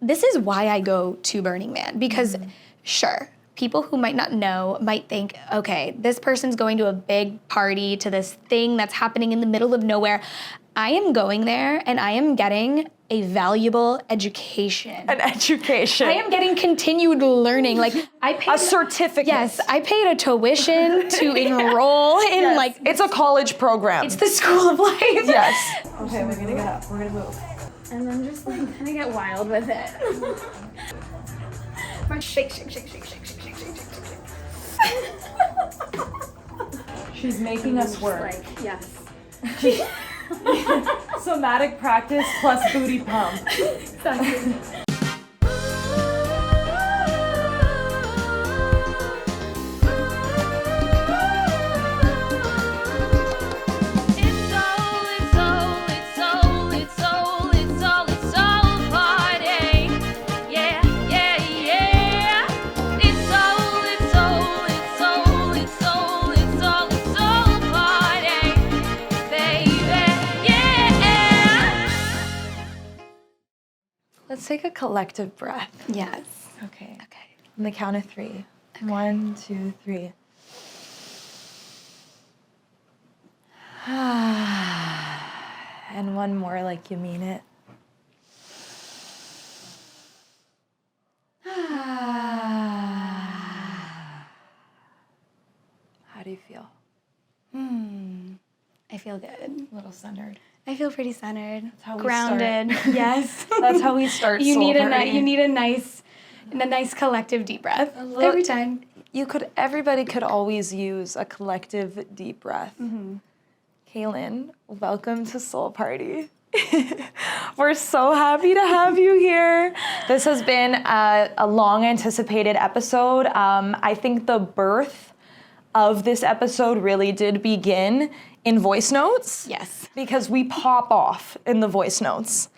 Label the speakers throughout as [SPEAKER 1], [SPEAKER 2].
[SPEAKER 1] this is why I go to Burning Man, because sure, people who might not know might think, okay, this person's going to a big party, to this thing that's happening in the middle of nowhere. I am going there and I am getting a valuable education.
[SPEAKER 2] An education.
[SPEAKER 1] I am getting continued learning. Like I paid
[SPEAKER 2] a certificate.
[SPEAKER 1] Yes, I paid a tuition to enroll in like
[SPEAKER 2] it's a college program.
[SPEAKER 1] It's the school of life.
[SPEAKER 2] Yes. Okay, we're gonna get up. We're gonna move.
[SPEAKER 1] And then just like kind of get wild with it. Shake, shake, shake, shake, shake, shake, shake, shake, shake, shake.
[SPEAKER 2] She's making us work.
[SPEAKER 1] Like, yes.
[SPEAKER 2] Somatic practice plus booty pump.
[SPEAKER 1] Exactly.
[SPEAKER 2] Let's take a collective breath.
[SPEAKER 1] Yes.
[SPEAKER 2] Okay. On the count of 3. Okay. 1, 2, 3. And one more like you mean it. How do you feel?
[SPEAKER 1] I feel good.
[SPEAKER 2] A little centered.
[SPEAKER 1] I feel pretty centered.
[SPEAKER 2] That's how we
[SPEAKER 1] grounded.
[SPEAKER 2] start.
[SPEAKER 1] Yes.
[SPEAKER 2] That's how we start.
[SPEAKER 1] You
[SPEAKER 2] Soul
[SPEAKER 1] need
[SPEAKER 2] Party.
[SPEAKER 1] you need a nice collective deep breath every time.
[SPEAKER 2] Everybody could always use a collective deep breath. Kaylyn, welcome to Soul Party. We're so happy to have you here. This has been a long anticipated episode. I think the birth of this episode really did begin in voice notes.
[SPEAKER 1] Yes.
[SPEAKER 2] Because we pop off in the voice notes.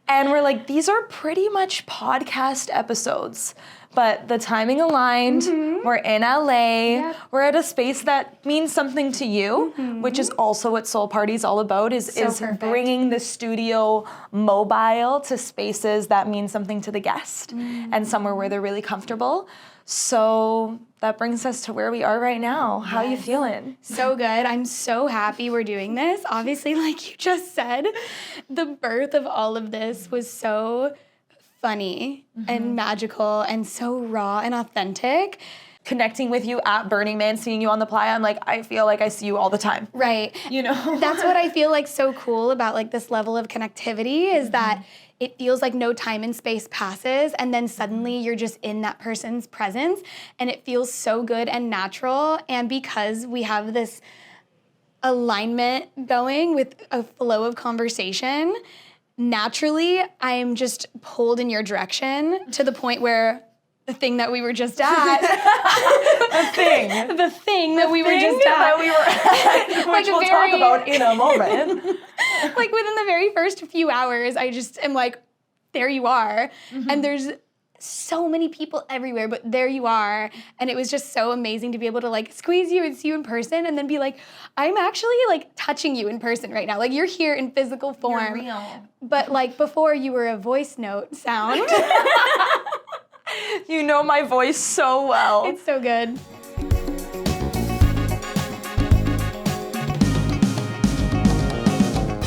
[SPEAKER 2] And we're like, these are pretty much podcast episodes. But the timing aligned, we're in LA, we're at a space that means something to you, which is also what Soul Party's all about, is bringing the studio mobile to spaces that mean something to the guest and somewhere where they're really comfortable. So that brings us to where we are right now. How are you feeling?
[SPEAKER 1] So good. I'm so happy we're doing this. Obviously, like you just said, the birth of all of this was so funny and magical and so raw and authentic.
[SPEAKER 2] Connecting with you at Burning Man, seeing you on the playa, I'm like, I feel like I see you all the time.
[SPEAKER 1] Right.
[SPEAKER 2] You know?
[SPEAKER 1] That's what I feel like so cool about like this level of connectivity is that it feels like no time and space passes and then suddenly you're just in that person's presence and it feels so good and natural. And because we have this alignment going with a flow of conversation, naturally I'm just pulled in your direction to the point where the thing that we were just at. the thing that we were just at.
[SPEAKER 2] Which we'll talk about in a moment.
[SPEAKER 1] Like within the very first few hours, I just am like, there you are. And there's so many people everywhere, but there you are. And it was just so amazing to be able to like squeeze you and see you in person and then be like, I'm actually like touching you in person right now. Like you're here in physical form.
[SPEAKER 2] You're real.
[SPEAKER 1] But like before you were a voice note sound.
[SPEAKER 2] You know my voice so well.
[SPEAKER 1] It's so good.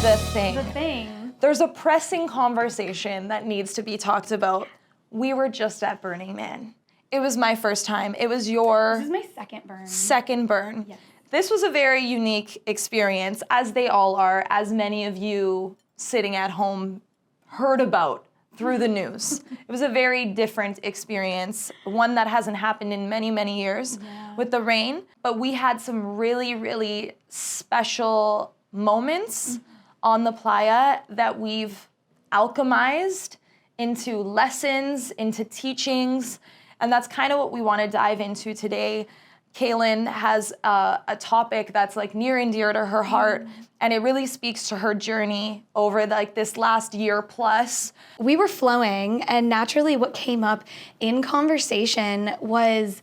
[SPEAKER 2] The thing.
[SPEAKER 1] The thing.
[SPEAKER 2] There's a pressing conversation that needs to be talked about. We were just at Burning Man. It was my first time. It was your...
[SPEAKER 1] This is my second burn.
[SPEAKER 2] Second burn.
[SPEAKER 1] Yes.
[SPEAKER 2] This was a very unique experience, as they all are, as many of you sitting at home heard about through the news. It was a very different experience, one that hasn't happened in many, many years with the rain. But we had some really, really special moments on the playa that we've alchemized into lessons, into teachings, and that's kind of what we want to dive into today. Kaylyn has a topic that's like near and dear to her heart, and it really speaks to her journey over like this last year plus.
[SPEAKER 1] We were flowing, and naturally what came up in conversation was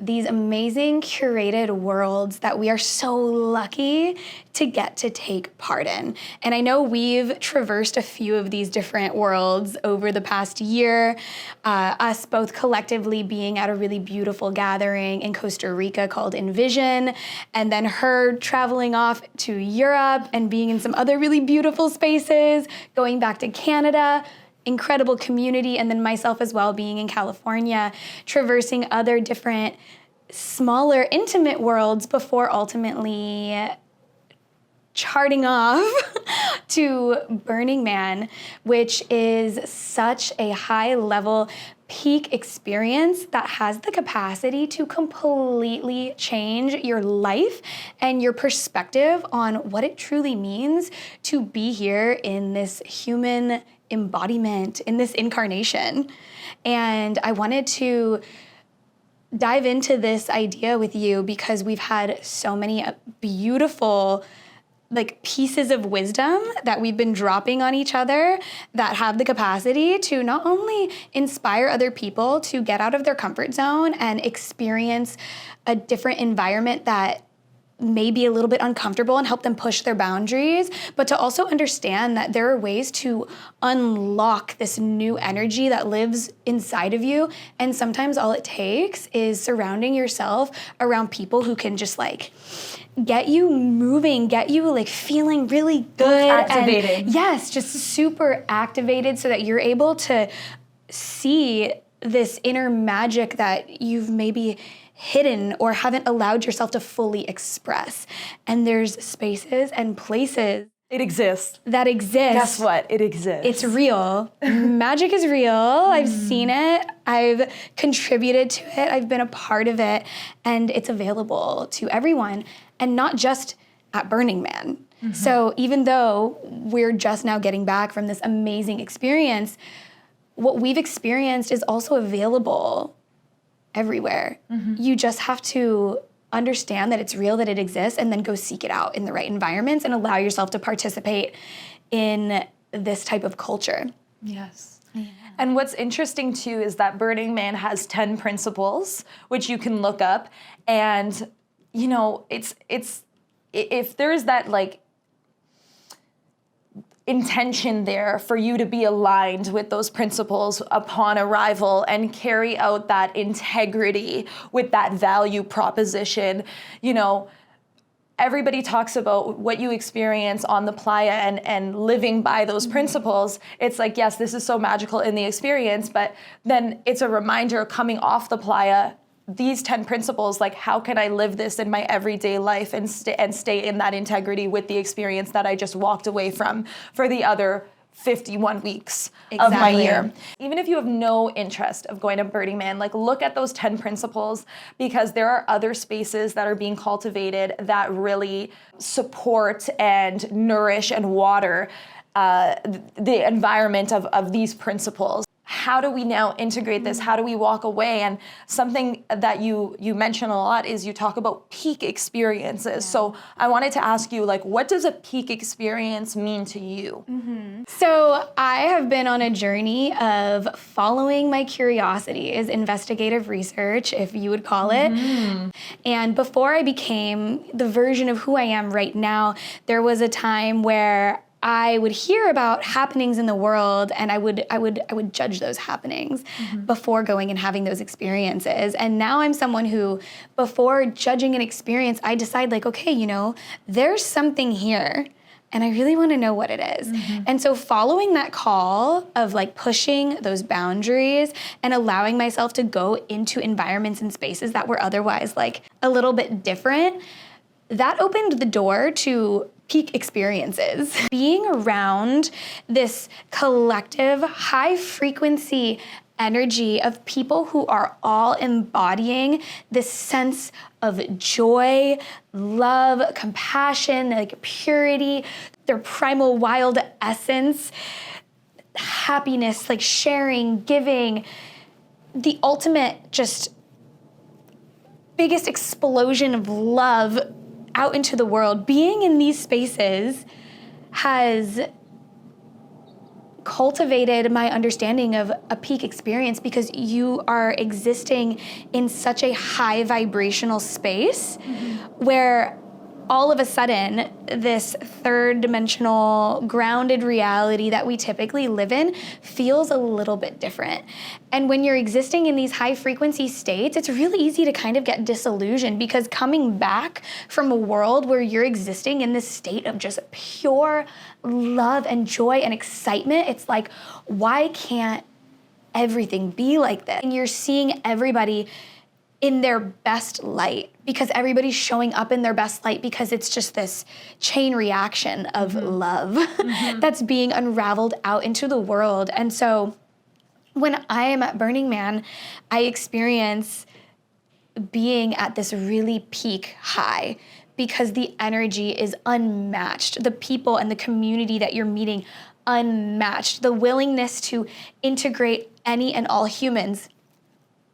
[SPEAKER 1] these amazing curated worlds that we are so lucky to get to take part in. And I know we've traversed a few of these different worlds over the past year, us both collectively being at a really beautiful gathering in Costa Rica called Envision, and then her traveling off to Europe and being in some other really beautiful spaces, going back to Canada, incredible community, and then myself as well being in California, traversing other different smaller intimate worlds before ultimately charting off to Burning Man, which is such a high level peak experience that has the capacity to completely change your life and your perspective on what it truly means to be here in this human embodiment, in this incarnation. And I wanted to dive into this idea with you because we've had so many beautiful pieces of wisdom that we've been dropping on each other that have the capacity to not only inspire other people to get out of their comfort zone and experience a different environment that may be a little bit uncomfortable and help them push their boundaries, but to also understand that there are ways to unlock this new energy that lives inside of you. And sometimes all it takes is surrounding yourself around people who can just get you moving, get you feeling really good.
[SPEAKER 2] Activated.
[SPEAKER 1] And yes, just super activated so that you're able to see this inner magic that you've maybe hidden or haven't allowed yourself to fully express. And there's spaces and places
[SPEAKER 2] It exists.
[SPEAKER 1] that exist.
[SPEAKER 2] Guess what? It exists.
[SPEAKER 1] It's real. Magic is real. I've seen it. I've contributed to it. I've been a part of it. And it's available to everyone. And not just at Burning Man. So even though we're just now getting back from this amazing experience, what we've experienced is also available everywhere. You just have to understand that it's real, that it exists, and then go seek it out in the right environments and allow yourself to participate in this type of culture.
[SPEAKER 2] Yes. Yeah. And what's interesting too is that Burning Man has 10 principles, which you can look up. And, it's if there's that intention there for you to be aligned with those principles upon arrival and carry out that integrity with that value proposition. Everybody talks about what you experience on the playa and living by those principles. It's yes, this is so magical in the experience, but then it's a reminder coming off the playa, these 10 principles, how can I live this in my everyday life and stay in that integrity with the experience that I just walked away from for the other 51 weeks of my year. Even if you have no interest of going to Burning Man, look at those 10 principles, because there are other spaces that are being cultivated that really support and nourish and water the environment of these principles. How do we now integrate this? How do we walk away? And something that you mention a lot is you talk about peak experiences. Yeah. So I wanted to ask you, what does a peak experience mean to you?
[SPEAKER 1] So I have been on a journey of following my curiosity, is investigative research, if you would call it. And before I became the version of who I am right now, there was a time where I would hear about happenings in the world, and I would judge those happenings before going and having those experiences. And now I'm someone who, before judging an experience, I decide okay, there's something here, and I really want to know what it is. And so following that call of pushing those boundaries and allowing myself to go into environments and spaces that were otherwise a little bit different, that opened the door to peak experiences. Being around this collective high frequency energy of people who are all embodying this sense of joy, love, compassion, purity, their primal wild essence, happiness, sharing, giving, the ultimate just biggest explosion of love out into the world. Being in these spaces has cultivated my understanding of a peak experience because you are existing in such a high vibrational space where all of a sudden, this third dimensional grounded reality that we typically live in feels a little bit different. And when you're existing in these high frequency states, it's really easy to kind of get disillusioned because coming back from a world where you're existing in this state of just pure love and joy and excitement, it's like, why can't everything be like this? And you're seeing everybody in their best light because everybody's showing up in their best light because it's just this chain reaction of love that's being unraveled out into the world. And so when I am at Burning Man, I experience being at this really peak high because the energy is unmatched. The people and the community that you're meeting, unmatched. The willingness to integrate any and all humans,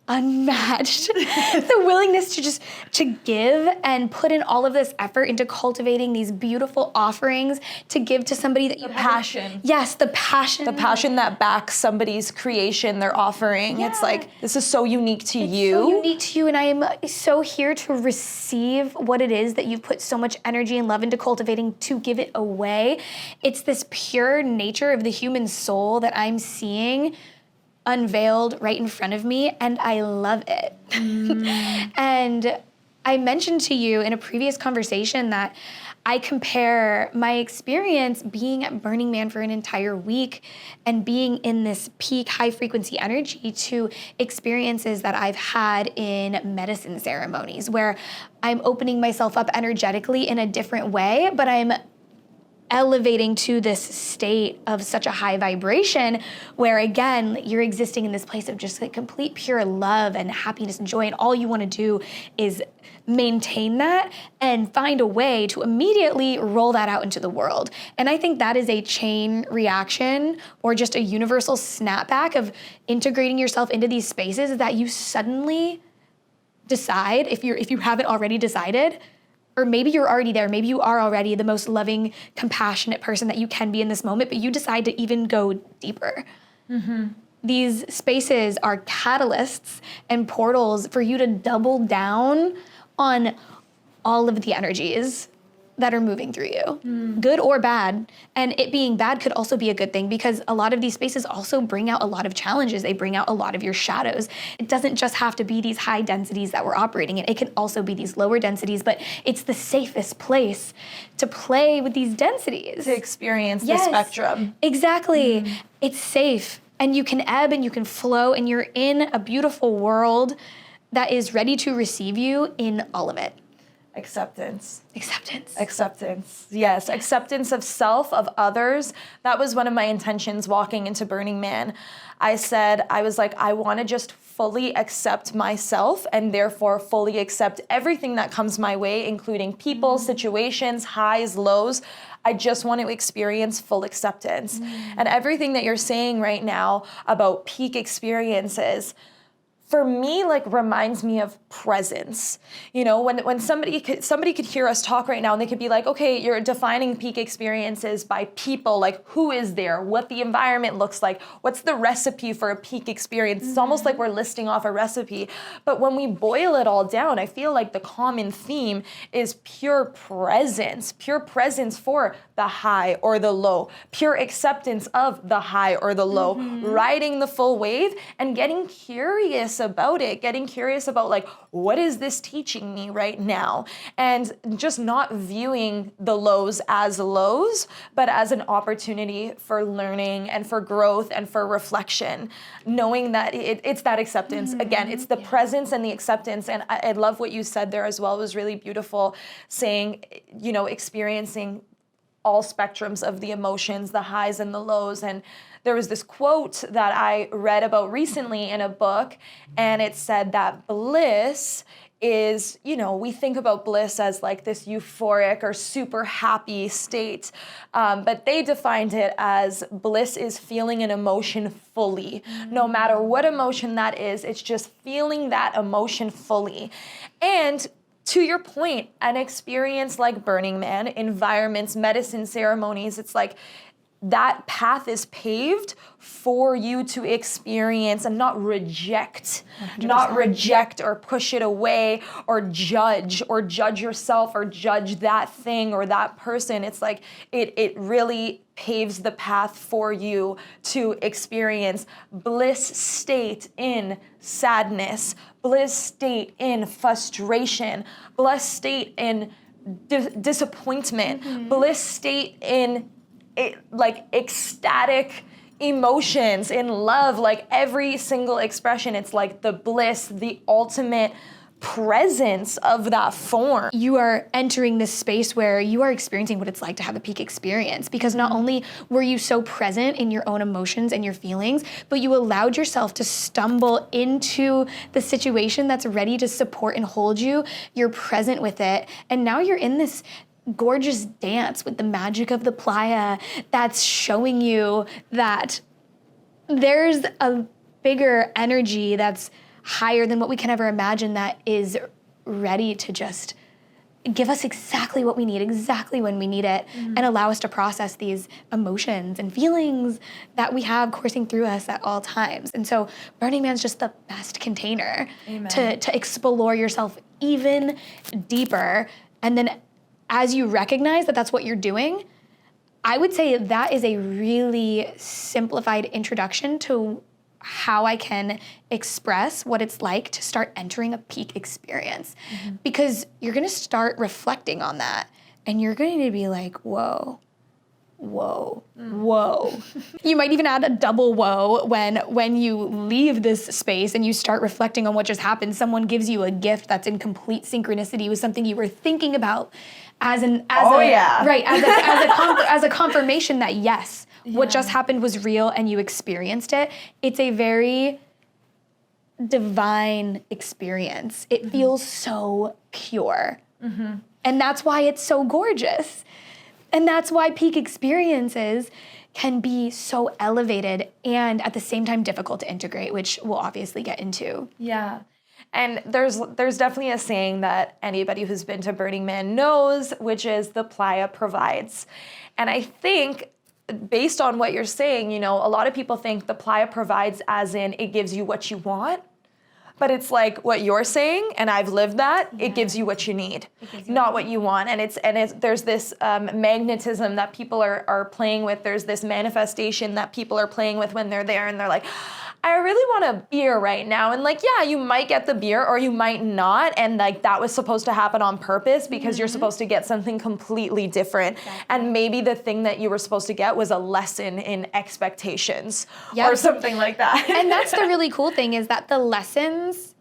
[SPEAKER 1] unmatched. The willingness to give and put in all of this effort into cultivating these beautiful offerings to give to somebody that you
[SPEAKER 2] passion.
[SPEAKER 1] Yes, the passion.
[SPEAKER 2] The passion that backs somebody's creation, their offering.
[SPEAKER 1] Yeah.
[SPEAKER 2] It's like, this is so unique to you.
[SPEAKER 1] So unique to you, and I am so here to receive what it is that you've put so much energy and love into cultivating to give it away. It's this pure nature of the human soul that I'm seeing unveiled right in front of me, and I love it. And I mentioned to you in a previous conversation that I compare my experience being at Burning Man for an entire week and being in this peak high frequency energy to experiences that I've had in medicine ceremonies where I'm opening myself up energetically in a different way, but I'm elevating to this state of such a high vibration where, again, you're existing in this place of just like complete pure love and happiness and joy, and all you want to do is maintain that and find a way to immediately roll that out into the world. And I think that is a chain reaction or just a universal snapback of integrating yourself into these spaces that you suddenly decide, if you haven't already decided, or maybe you're already there, maybe you are already the most loving, compassionate person that you can be in this moment, but you decide to even go deeper. These spaces are catalysts and portals for you to double down on all of the energies that are moving through you, good or bad. And it being bad could also be a good thing because a lot of these spaces also bring out a lot of challenges. They bring out a lot of your shadows. It doesn't just have to be these high densities that we're operating in. It can also be these lower densities, but it's the safest place to play with these densities.
[SPEAKER 2] To experience the spectrum.
[SPEAKER 1] Exactly. It's safe, and you can ebb and you can flow, and you're in a beautiful world that is ready to receive you in all of it.
[SPEAKER 2] Acceptance. Yes, acceptance of self, of others. That was one of my intentions walking into Burning Man. I was like, I want to just fully accept myself and therefore fully accept everything that comes my way, including people, situations, highs, lows. I just want to experience full acceptance. And everything that you're saying right now about peak experiences, for me, like, reminds me of presence. You know, when somebody could hear us talk right now and they could be like, okay, you're defining peak experiences by people, like who is there, what the environment looks like, what's the recipe for a peak experience. It's almost like we're listing off a recipe. But when we boil it all down, I feel like the common theme is pure presence for the high or the low, pure acceptance of the high or the low, riding the full wave and getting curious about it, getting curious about like, what is this teaching me right now? And just not viewing the lows as lows, but as an opportunity for learning and for growth and for reflection, knowing that it's that acceptance. Again, it's the presence and the acceptance. And I love what you said there as well. It was really beautiful, saying, you know, experiencing all spectrums of the emotions, the highs and the lows. And there was this quote that I read about recently in a book, and it said that bliss is, you know, we think about bliss as like this euphoric or super happy state, but they defined it as bliss is feeling an emotion fully. No matter what emotion that is, it's just feeling that emotion fully. And to your point, an experience like Burning Man, environments, medicine ceremonies, it's like that path is paved for you to experience and not reject,
[SPEAKER 1] 100%.
[SPEAKER 2] or push it away or judge yourself or judge that thing or that person. It's like it really paves the path for you to experience bliss state in sadness, bliss state in frustration, bliss state in disappointment, bliss state in like ecstatic emotions, in love, like every single expression. It's like the bliss, the ultimate presence of that form.
[SPEAKER 1] You are entering this space where you are experiencing what it's like to have a peak experience, because not only were you so present in your own emotions and your feelings, but you allowed yourself to stumble into the situation that's ready to support and hold you. You're present with it, and now you're in this gorgeous dance with the magic of the playa that's showing you that there's a bigger energy that's higher than what we can ever imagine, that is ready to just give us exactly what we need, exactly when we need it, and allow us to process these emotions and feelings that we have coursing through us at all times. And so Burning Man's just the best container to explore yourself even deeper. And then as you recognize that that's what you're doing, I would say that is a really simplified introduction to how I can express what it's like to start entering a peak experience. Because you're gonna start reflecting on that, and you're going to be like, whoa, whoa, whoa. You might even add a double whoa when you leave this space and you start reflecting on what just happened. Someone gives you a gift that's in complete synchronicity with something you were thinking about as a confirmation that yes, what just happened was real and you experienced it. It's a very divine experience. It feels so pure. And that's why it's so gorgeous. And that's why peak experiences can be so elevated and at the same time difficult to integrate, which we'll obviously get into.
[SPEAKER 2] Yeah. And there's definitely a saying that anybody who's been to Burning Man knows, which is the Playa Provides. And I think based on what you're saying, you know, a lot of people think the Playa Provides as in it gives you what you want. But it's like what you're saying, and I've lived that, it gives you what you need, not what you want. And there's this magnetism that people are playing with. There's this manifestation that people are playing with when they're there, and they're like, I really want a beer right now. And like, yeah, you might get the beer or you might not. And like that was supposed to happen on purpose because you're supposed to get something completely different. And maybe the thing that you were supposed to get was a lesson in expectations or something like that.
[SPEAKER 1] And that's the really cool thing, is that the lessons,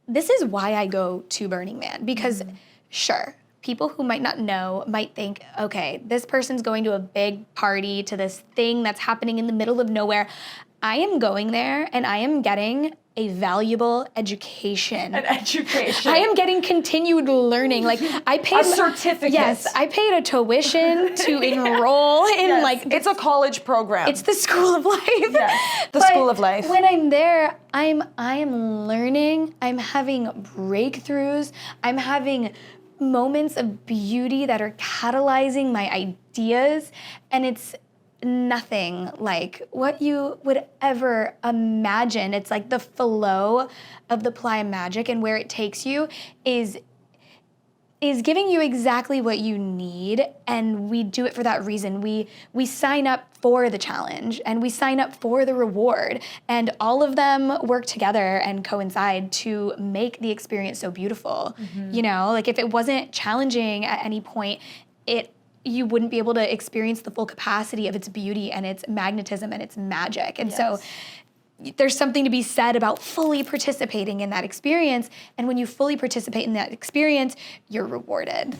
[SPEAKER 1] this is why I go to Burning Man, because sure, people who might not know might think, okay, this person's going to a big party, to this thing that's happening in the middle of nowhere. I am going there and I am getting a valuable education.
[SPEAKER 2] An education.
[SPEAKER 1] I am getting continued learning. Like I paid
[SPEAKER 2] a certificate.
[SPEAKER 1] Yes, I paid a tuition to enroll in like
[SPEAKER 2] it's a college program.
[SPEAKER 1] It's the school of life.
[SPEAKER 2] Yes, the school of life.
[SPEAKER 1] When I'm there, I am learning. I'm having breakthroughs. I'm having moments of beauty that are catalyzing my ideas, and it's nothing like what you would ever imagine. It's like the flow of the Playa magic and where it takes you is giving you exactly what you need, and we do it for that reason. We sign up for the challenge and we sign up for the reward, and all of them work together and coincide to make the experience so beautiful. You know, like if it wasn't challenging at any point, you wouldn't be able to experience the full capacity of its beauty and its magnetism and its magic. And so there's something to be said about fully participating in that experience. And when you fully participate in that experience, you're rewarded.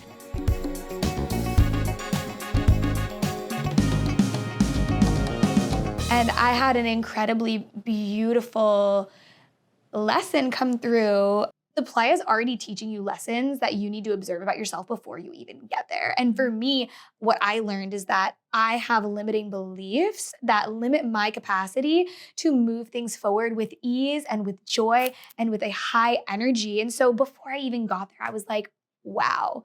[SPEAKER 1] And I had an incredibly beautiful lesson come through. The playa is already teaching you lessons that you need to observe about yourself before you even get there. And for me, what I learned is that I have limiting beliefs that limit my capacity to move things forward with ease and with joy and with a high energy. And so before I even got there, I was like, wow,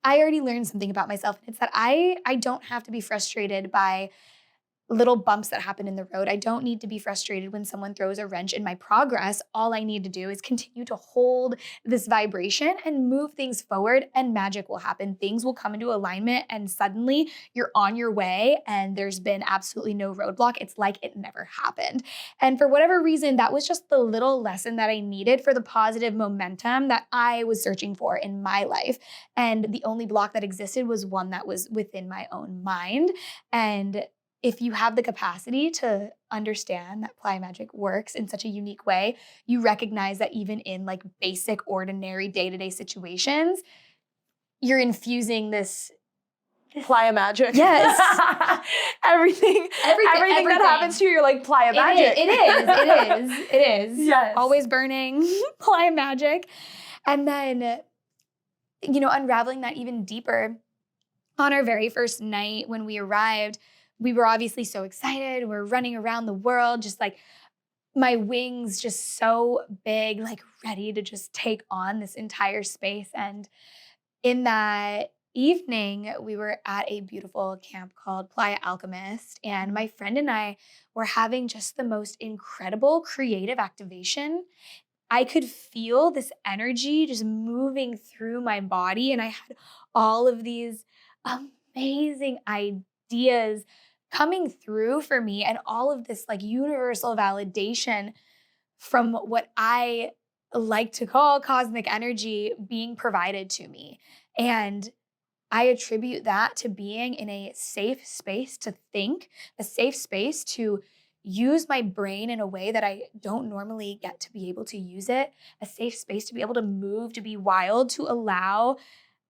[SPEAKER 1] I already learned something about myself. It's that I don't have to be frustrated by little bumps that happen in the road. I don't need to be frustrated when someone throws a wrench in my progress. All I need to do is continue to hold this vibration and move things forward, and magic will happen. Things will come into alignment, and suddenly you're on your way and there's been absolutely no roadblock. It's like it never happened. And for whatever reason, that was just the little lesson that I needed for the positive momentum that I was searching for in my life. And the only block that existed was one that was within my own mind. And if you have the capacity to understand that Playa Magic works in such a unique way, you recognize that even in like basic, ordinary, day-to-day situations, you're infusing this
[SPEAKER 2] Playa Magic.
[SPEAKER 1] Yes.
[SPEAKER 2] everything that happens to you, you're like, Playa Magic.
[SPEAKER 1] It is.
[SPEAKER 2] Yes.
[SPEAKER 1] Always burning, Playa Magic. And then, unraveling that even deeper, on our very first night when we arrived, we were obviously so excited. We're running around the world, just like my wings just so big, like ready to just take on this entire space. And in that evening, we were at a beautiful camp called Playa Alchemist. And my friend and I were having just the most incredible creative activation. I could feel this energy just moving through my body. And I had all of these amazing ideas coming through for me, and all of this like universal validation from what I like to call cosmic energy being provided to me. And I attribute that to being in a safe space to think, a safe space to use my brain in a way that I don't normally get to be able to use it, a safe space to be able to move, to be wild, to allow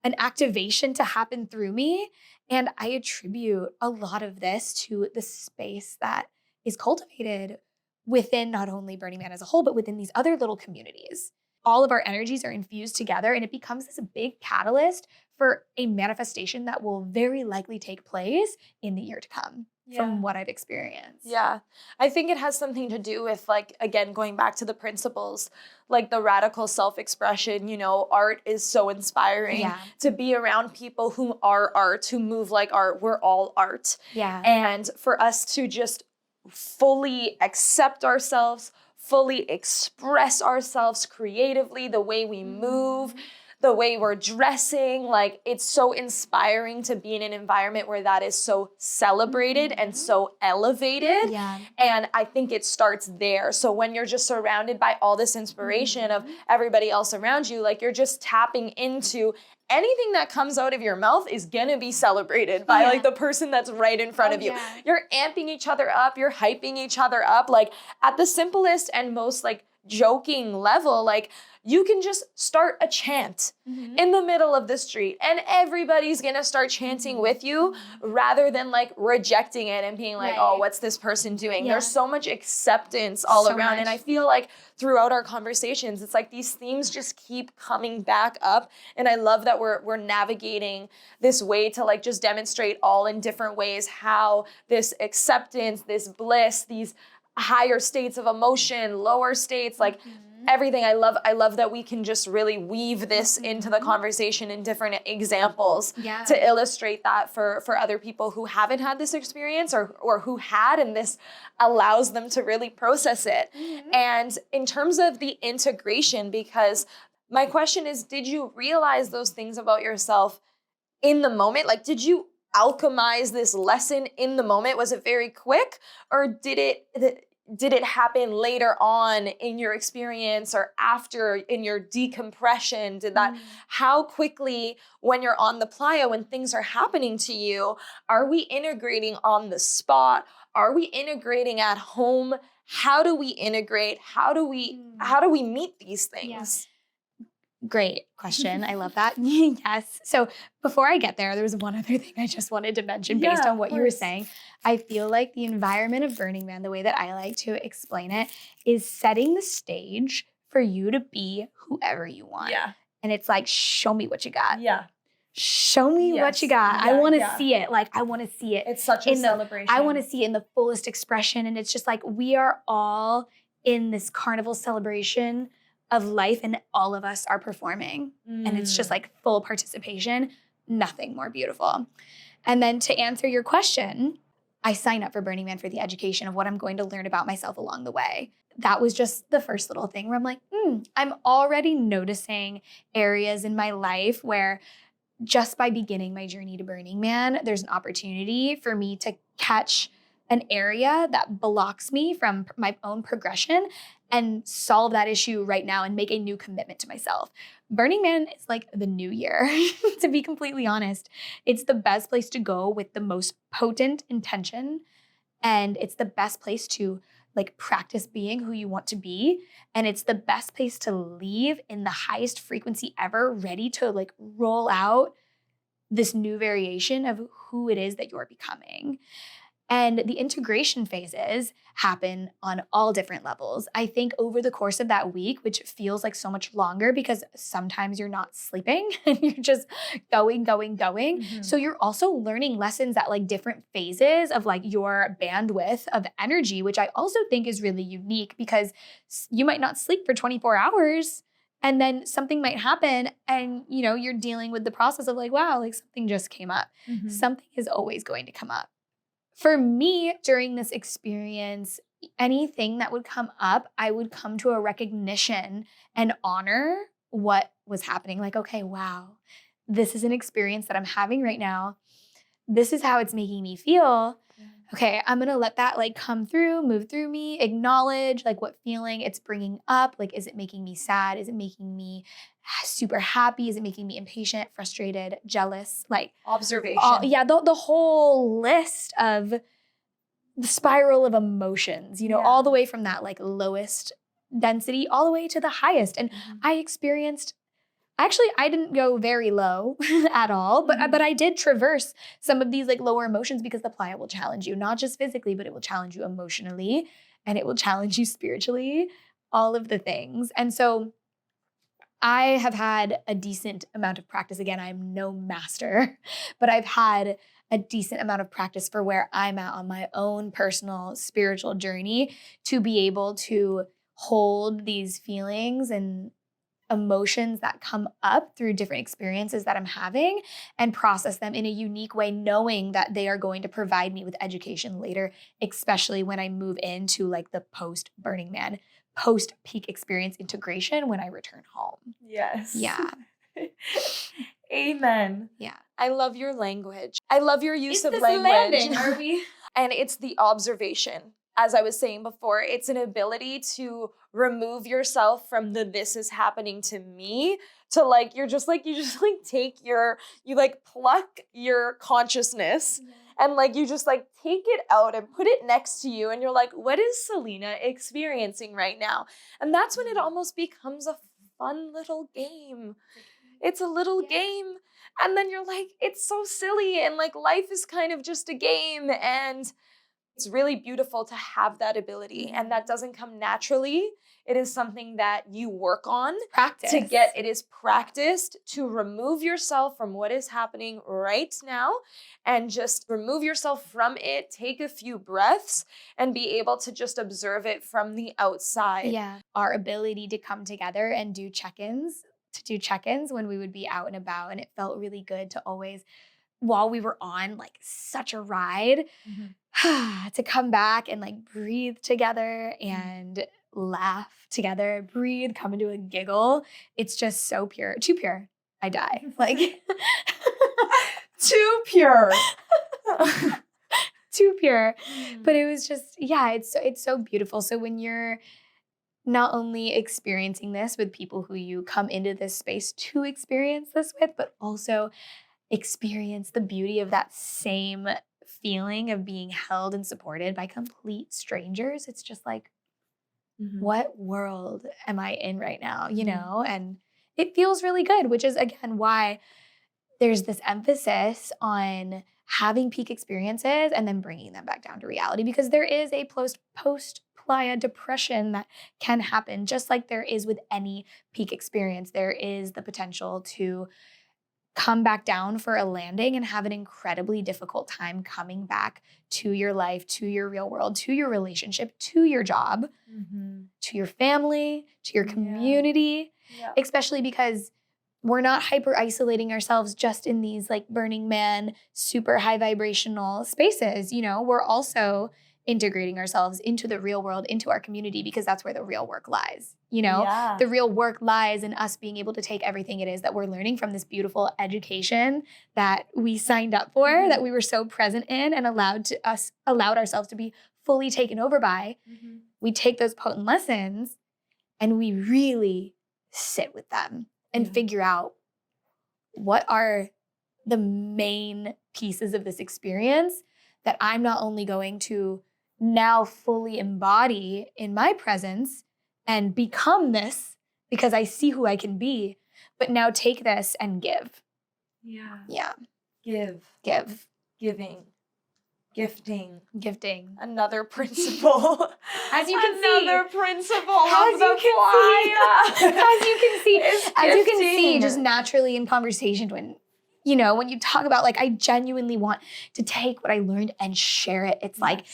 [SPEAKER 1] an activation to happen through me. And I attribute a lot of this to the space that is cultivated within not only Burning Man as a whole, but within these other little communities. All of our energies are infused together, and it becomes this big catalyst for a manifestation that will very likely take place in the year to come. From what I've experienced.
[SPEAKER 2] Yeah. I think it has something to do with, like, again, going back to the principles, like the radical self-expression, art is so inspiring to be around people who are art, who move like art. We're all art.
[SPEAKER 1] Yeah.
[SPEAKER 2] And for us to just fully accept ourselves, fully express ourselves creatively, the way we move, the way we're dressing, like it's so inspiring to be in an environment where that is so celebrated and so elevated.
[SPEAKER 1] Yeah.
[SPEAKER 2] And I think it starts there. So when you're just surrounded by all this inspiration of everybody else around you, like you're just tapping into anything that comes out of your mouth is gonna be celebrated by like the person that's right in front of you.
[SPEAKER 1] Yeah.
[SPEAKER 2] You're amping each other up, you're hyping each other up, like at the simplest and most like joking level, like you can just start a chant in the middle of the street and everybody's gonna start chanting with you rather than like rejecting it and being like, oh, what's this person doing? There's so much acceptance all around. And I feel like throughout our conversations, it's like these themes just keep coming back up. And I love that we're navigating this way to like just demonstrate all in different ways how this acceptance, this bliss, these higher states of emotion, lower states, like everything. I love that we can just really weave this into the conversation in different examples to illustrate that for other people who haven't had this experience or who had, and this allows them to really process it. And in terms of the integration, because my question is, did you realize those things about yourself in the moment? Like, did you alchemize this lesson in the moment? Was it very quick, or did it happen later on in your experience or after in your decompression? Did that, how quickly when you're on the playa, when things are happening to you, are we integrating on the spot? Are we integrating at home? How do we integrate? How do we meet these things?
[SPEAKER 1] Great question. I love that. Yes. So before I get there, there was one other thing I just wanted to mention based on what you were saying. I feel like the environment of Burning Man, the way that I like to explain it, is setting the stage for you to be whoever you want.
[SPEAKER 2] Yeah.
[SPEAKER 1] And it's like, show me what you got.
[SPEAKER 2] Yeah.
[SPEAKER 1] Show me what you got. I want to see it. Like, I want to see it.
[SPEAKER 2] It's such a celebration.
[SPEAKER 1] I want to see it in the fullest expression. And it's just like, we are all in this carnival celebration of life, and all of us are performing. And it's just like full participation. nothing more beautiful. And then to answer your question, I sign up for Burning Man for the education of what I'm going to learn about myself along the way. That was just the first little thing where I'm like, I'm already noticing areas in my life where just by beginning my journey to Burning Man, there's an opportunity for me to catch an area that blocks me from my own progression and solve that issue right now and make a new commitment to myself. Burning Man is like the new year, to be completely honest. It's the best place to go with the most potent intention. And it's the best place to like practice being who you want to be. And it's the best place to leave in the highest frequency ever, ready to like roll out this new variation of who it is that you're becoming. And the integration phases happen on all different levels. I think over the course of that week, which feels like so much longer because sometimes you're not sleeping and you're just going.
[SPEAKER 2] Mm-hmm.
[SPEAKER 1] So you're also learning lessons at like different phases of like your bandwidth of energy, which I also think is really unique because you might not sleep for 24 hours and then something might happen and, you know, you're dealing with the process of like, wow, like something just came up.
[SPEAKER 2] Mm-hmm.
[SPEAKER 1] Something is always going to come up. For me, during this experience, anything that would come up, I would come to a recognition and honor what was happening. Like, okay, wow, this is an experience that I'm having right now. This is how it's making me feel. Okay, I'm going to let that like come through, move through me, acknowledge like what feeling it's bringing up. Like, is it making me sad? Is it making me super happy? Is it making me impatient, frustrated, jealous? Like
[SPEAKER 2] observation.
[SPEAKER 1] The whole list of the spiral of emotions, you know, all the way from that like lowest density all the way to the highest. And I didn't go very low at all, but I did traverse some of these like lower emotions because the playa will challenge you, not just physically, but it will challenge you emotionally and it will challenge you spiritually, all of the things. And so I have had a decent amount of practice. Again, I'm no master, but I've had a decent amount of practice for where I'm at on my own personal spiritual journey to be able to hold these feelings and emotions that come up through different experiences that I'm having and process them in a unique way, knowing that they are going to provide me with education later, especially when I move into like the post Burning Man, post peak experience integration when I return home.
[SPEAKER 2] Yes.
[SPEAKER 1] Yeah.
[SPEAKER 2] Amen.
[SPEAKER 1] Yeah.
[SPEAKER 2] I love your language. I love your use of
[SPEAKER 1] this
[SPEAKER 2] language.
[SPEAKER 1] landing, are we?
[SPEAKER 2] And it's the observation. As I was saying before, it's an ability to remove yourself from the this is happening to me to like, you just pluck your consciousness and like, you just like take it out and put it next to you. And you're like, what is Celina experiencing right now? And that's when it almost becomes a fun little game. It's a little game. And then you're like, it's so silly. And like, life is kind of just a game. And it's really beautiful to have that ability. And that doesn't come naturally. It is something that you work on.
[SPEAKER 1] Practice.
[SPEAKER 2] It is practiced to remove yourself from what is happening right now and just remove yourself from it, take a few breaths and be able to just observe it from the outside.
[SPEAKER 1] Yeah. Our ability to come together and do check-ins when we would be out and about. And it felt really good to always, while we were on like such a ride, to come back and like breathe together and laugh together, breathe, come into a giggle. It's just so pure, too pure. I die. Like
[SPEAKER 2] too pure.
[SPEAKER 1] Too pure. But it was just, it's so beautiful. So when you're not only experiencing this with people who you come into this space to experience this with, but also experience the beauty of that same feeling of being held and supported by complete strangers. It's just like, what world am I in right now? You know, and it feels really good, which is again why there's this emphasis on having peak experiences and then bringing them back down to reality, because there is a post playa depression that can happen, just like there is with any peak experience. There is the potential to come back down for a landing and have an incredibly difficult time coming back to your life, to your real world, to your relationship, to your job, to your family, to your community, especially because we're not hyper isolating ourselves just in these like Burning Man, super high vibrational spaces. You know, we're also integrating ourselves into the real world, into our community, because that's where the real work lies. You know, the real work lies in us being able to take everything it is that we're learning from this beautiful education that we signed up for, that we were so present in and allowed ourselves to be fully taken over by. We take those potent lessons and we really sit with them and figure out what are the main pieces of this experience that I'm not only going to now fully embody in my presence and become this because I see who I can be, but now take this and give. Yeah.
[SPEAKER 2] Give. Giving. Gifting. Another principle.
[SPEAKER 1] As you can see.
[SPEAKER 2] Another principle of the playa.
[SPEAKER 1] As you can see, just naturally in conversation when you talk about like, I genuinely want to take what I learned and share it. It's like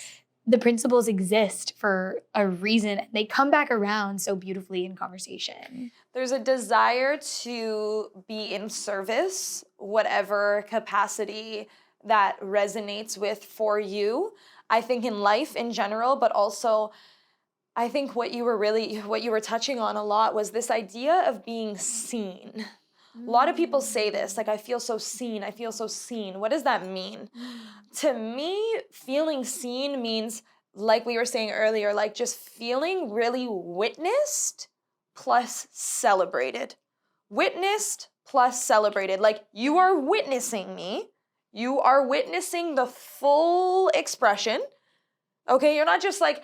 [SPEAKER 1] the principles exist for a reason. They come back around so beautifully in conversation.
[SPEAKER 2] There's a desire to be in service, whatever capacity that resonates with for you. I think in life in general, but also I think what you were touching on a lot was this idea of being seen. A lot of people say this, like, I feel so seen. What does that mean? To me, feeling seen means, like we were saying earlier, like just feeling really witnessed plus celebrated. Witnessed plus celebrated. Like, you are witnessing me. You are witnessing the full expression. Okay, you're not just like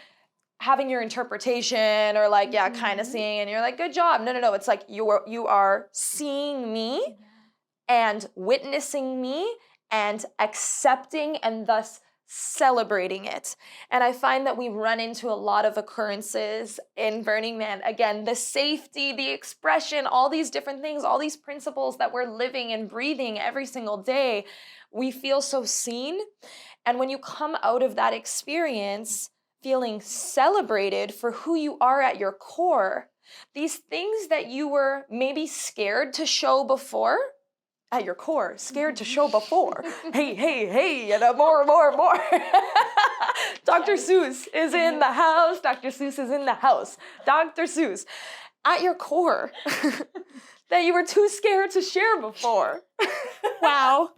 [SPEAKER 2] having your interpretation or like, kind of seeing and you're like, good job. No. It's like you are seeing me and witnessing me and accepting and thus celebrating it. And I find that we run into a lot of occurrences in Burning Man. Again, the safety, the expression, all these different things, all these principles that we're living and breathing every single day. We feel so seen. And when you come out of that experience feeling celebrated for who you are at your core, these things that you were maybe scared to show before, at your core, scared to show before. Hey, and more. Dr. Seuss is in the house. Dr. Seuss, at your core, that you were too scared to share before.
[SPEAKER 1] Wow.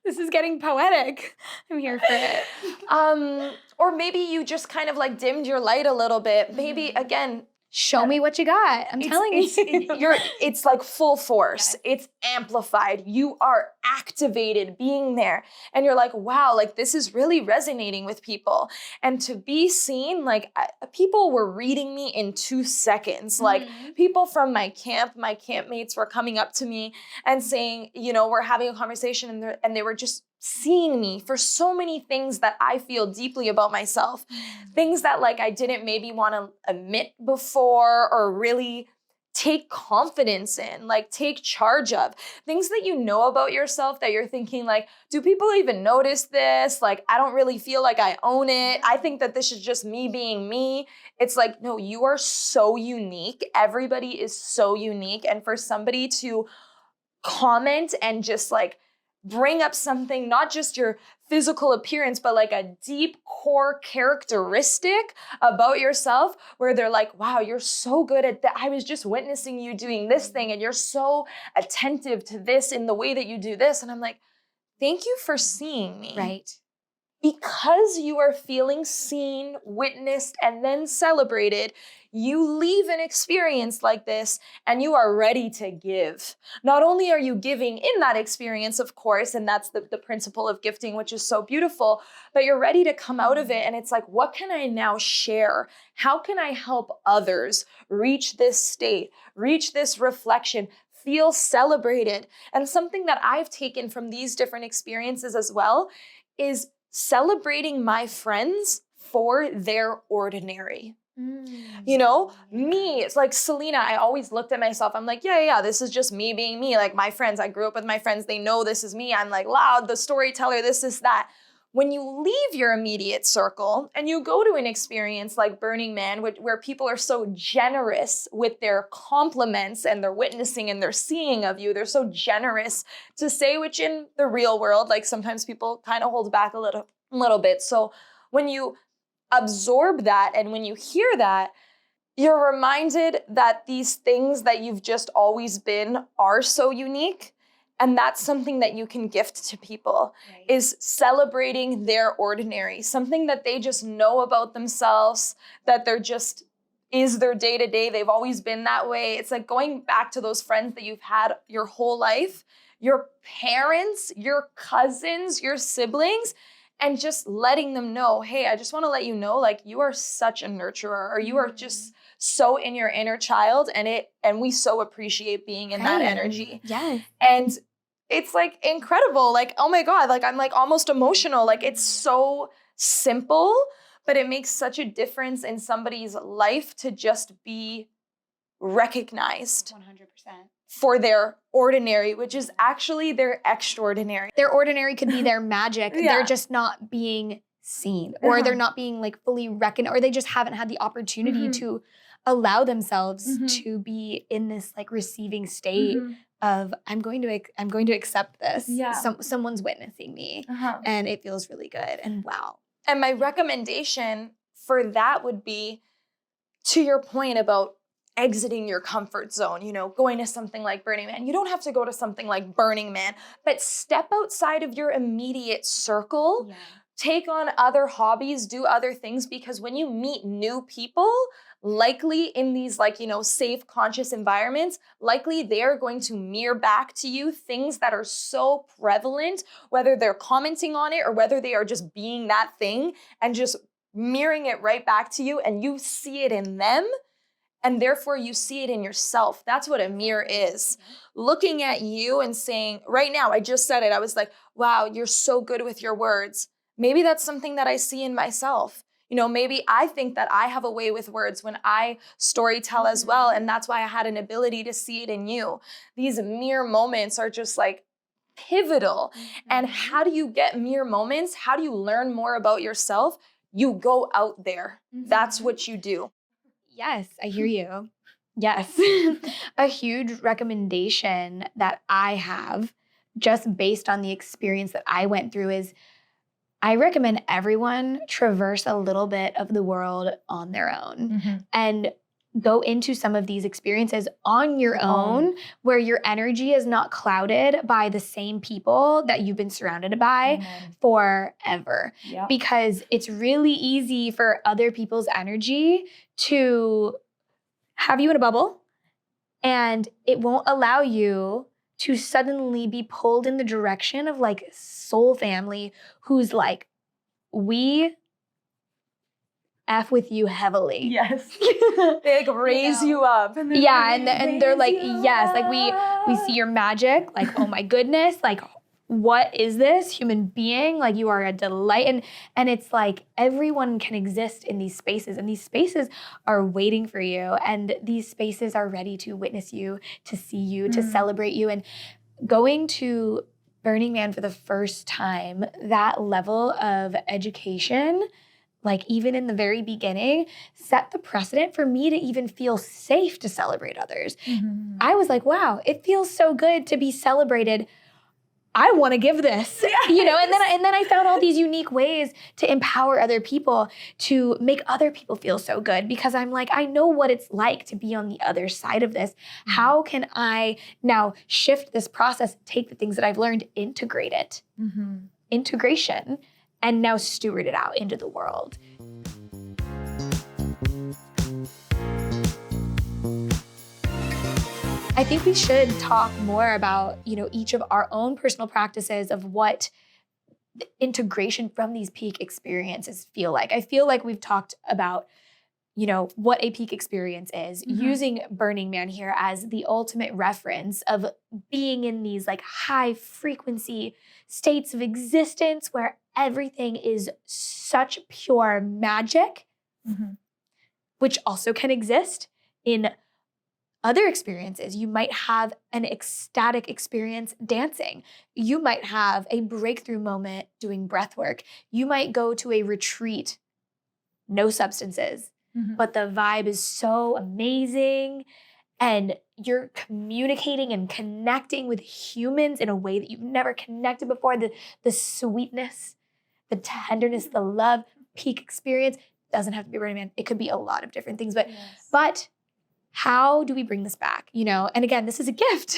[SPEAKER 1] This is getting poetic. I'm here for it.
[SPEAKER 2] Or maybe you just kind of like dimmed your light a little bit. Maybe, again,
[SPEAKER 1] show me what you got. I'm telling you.
[SPEAKER 2] It's like full force. It's amplified. You are activated being there. And you're like, wow, like this is really resonating with people. And to be seen, like people were reading me in 2 seconds. Like people from my campmates were coming up to me and saying, we're having a conversation and they were just seeing me for so many things that I feel deeply about myself. Things that like I didn't maybe want to admit before or really take confidence in, like take charge of. Things that you know about yourself that you're thinking like, do people even notice this? Like, I don't really feel like I own it. I think that this is just me being me. It's like, no, you are so unique. Everybody is so unique. And for somebody to comment and just like bring up something, not just your physical appearance, but like a deep core characteristic about yourself where they're like, wow, you're so good at that. I was just witnessing you doing this thing and you're so attentive to this in the way that you do this. And I'm like, thank you for seeing me.
[SPEAKER 1] Right.
[SPEAKER 2] Because you are feeling seen, witnessed, and then celebrated, you leave an experience like this and you are ready to give. Not only are you giving in that experience, of course, and that's the principle of gifting, which is so beautiful, but you're ready to come out of it. And it's like, what can I now share? How can I help others reach this state, reach this reflection, feel celebrated? And something that I've taken from these different experiences as well is celebrating my friends for their ordinary. Me, it's like Celina, I always looked at myself. I'm like, yeah, this is just me being me. Like my friends, I grew up with my friends. They know this is me. I'm like loud, the storyteller, this, that. when you leave your immediate circle and you go to an experience like Burning Man, where people are so generous with their compliments and their witnessing and their seeing of you, they're so generous to say, which in the real world, like sometimes people kind of hold back a little bit. So when you absorb that and when you hear that, you're reminded that these things that you've just always been are so unique. And that's something that you can gift to people, is celebrating their ordinary, something that they just know about themselves, that they're just is their day-to-day. They've always been that way. It's like going back to those friends that you've had your whole life, your parents, your cousins, your siblings, and just letting them know, hey, I just want to let you know, like, you are such a nurturer, or you are just so in your inner child, and we so appreciate being in that energy.
[SPEAKER 1] Yes.
[SPEAKER 2] And it's like incredible. Like, oh my God, like I'm like almost emotional. Like, it's so simple, but it makes such a difference in somebody's life to just be recognized
[SPEAKER 1] 100%.
[SPEAKER 2] for their ordinary, which is actually their extraordinary.
[SPEAKER 1] Their ordinary could be their magic. They're just not being seen, or they're not being like fully recognized, or they just haven't had the opportunity to allow themselves to be in this like receiving state of I'm going to accept this.
[SPEAKER 2] Yeah.
[SPEAKER 1] Someone's witnessing me, and it feels really good. And wow.
[SPEAKER 2] And my recommendation for that would be, to your point about exiting your comfort zone, you know, going to something like Burning Man. You don't have to go to something like Burning Man, but step outside of your immediate circle. Yeah. Take on other hobbies, do other things, because when you meet new people, likely in these like, you know, safe, conscious environments, likely they're going to mirror back to you things that are so prevalent, whether they're commenting on it or whether they are just being that thing and just mirroring it right back to you, and you see it in them. And therefore you see it in yourself. That's what a mirror is. Looking at you and saying, right now, I just said it. I was like, wow, you're so good with your words. Maybe that's something that I see in myself. You know, maybe I think that I have a way with words when I storytell as well. And that's why I had an ability to see it in you. These mere moments are just like pivotal. And how do you get mere moments? How do you learn more about yourself? You go out there. That's what you do.
[SPEAKER 1] Yes, I hear you. Yes. A huge recommendation that I have, just based on the experience that I went through, is I recommend everyone traverse a little bit of the world on their own and go into some of these experiences on your own, where your energy is not clouded by the same people that you've been surrounded by forever. Yep. Because it's really easy for other people's energy to have you in a bubble, and it won't allow you to suddenly be pulled in the direction of like soul family who's like, we F with you heavily.
[SPEAKER 2] Yes. They like raise you up. And
[SPEAKER 1] they're like, yes, like we see your magic, like, oh my goodness, like, what is this human being? Like, you are a delight. And it's like everyone can exist in these spaces, and these spaces are waiting for you. And these spaces are ready to witness you, to see you, to celebrate you. And going to Burning Man for the first time, that level of education, like even in the very beginning, set the precedent for me to even feel safe to celebrate others. I was like, wow, it feels so good to be celebrated. I want to give this, you know, and then I found all these unique ways to empower other people, to make other people feel so good, because I'm like, I know what it's like to be on the other side of this. How can I now shift this process, take the things that I've learned, integrate it, integration, and now steward it out into the world. I think we should talk more about, you know, each of our own personal practices of what the integration from these peak experiences feel like. I feel like we've talked about, you know, what a peak experience is, using Burning Man here as the ultimate reference of being in these like high frequency states of existence where everything is such pure magic, which also can exist in other experiences. You might have an ecstatic experience dancing. You might have a breakthrough moment doing breath work. You might go to a retreat, no substances, but the vibe is so amazing. And you're communicating and connecting with humans in a way that you've never connected before. The sweetness, the tenderness, the love, peak experience doesn't have to be Burning Man. It could be a lot of different things. But how do we bring this back? And again, this is a gift.